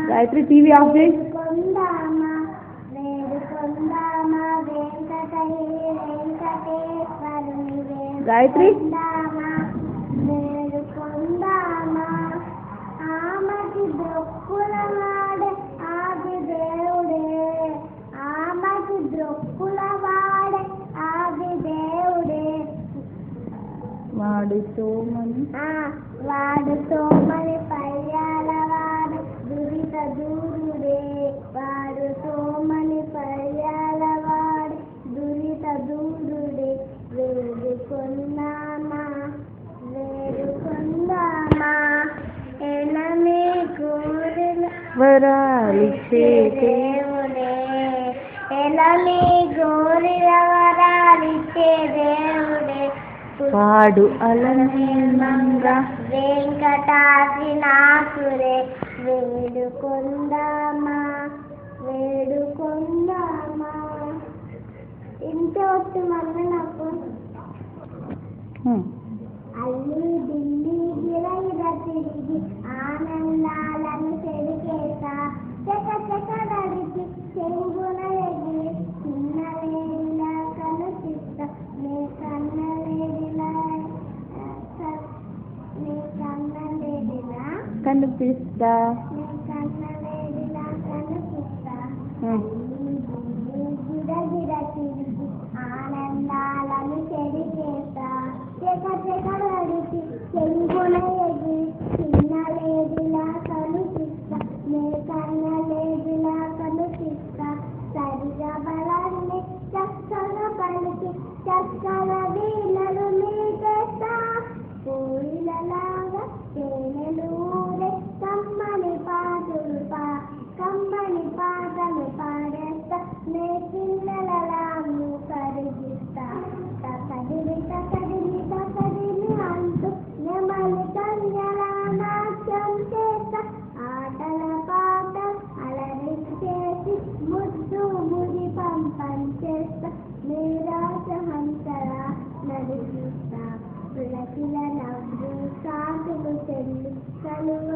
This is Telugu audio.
గాయత్రి టీవీ ఆఫ్ చేయి. గాయత్రి వాడు సోమని పర్యాలవాడు దురిత దూరుడే వాడు సోమని పర్యాలవాడు దురిత దూరుడే వేడుకొందామా ఎనమే కోరిన వరాలిచ్చే దేవుడే ఎనమే కోరిన వరాలిచ్చే దేవుడే వాడు అలనే మంగ వెంకటాద్రినాథుడే వేడుకొందామా ఇంత వస్తు మళ్ళీ నాకు అల్లి ఢిల్లీ గిరైద తిరిగి ఆనందాలను చెరికేసా చెక చెక నడిచి చెంగున ఎగిరి చిన్నలేడిలా కనిపిస్తా నీ కన్నలేడిలా కనిపిస్తా గిరగిర తిరిగి ఆనందాలను చెరికేస్తా చెక చెక నడిచి చెంగున ఎగిరి చిన్నలేడిలా కనిపిస్తా నీ కన్నలేడిలా కనిపిస్తా సరిగా బలాన్ని చక్కగా పలికి చక్కల వీణలు మీకేస్తా పూలలాగా తేనెలు ఊరే కమ్మని పాటలు పాడేస్తా నే పిల్లలలా కరిగిస్తా కదిలి అంటూ నెమలి కన్యలా నాట్యం చేస్తా ఆటల పాట అలరి చేసి ముద్దు ముడి పంచేస్తా నిరాశ హంసలా నడిపిస్తా పులకిల నవ్వు సాకులు చెల్లి కలువ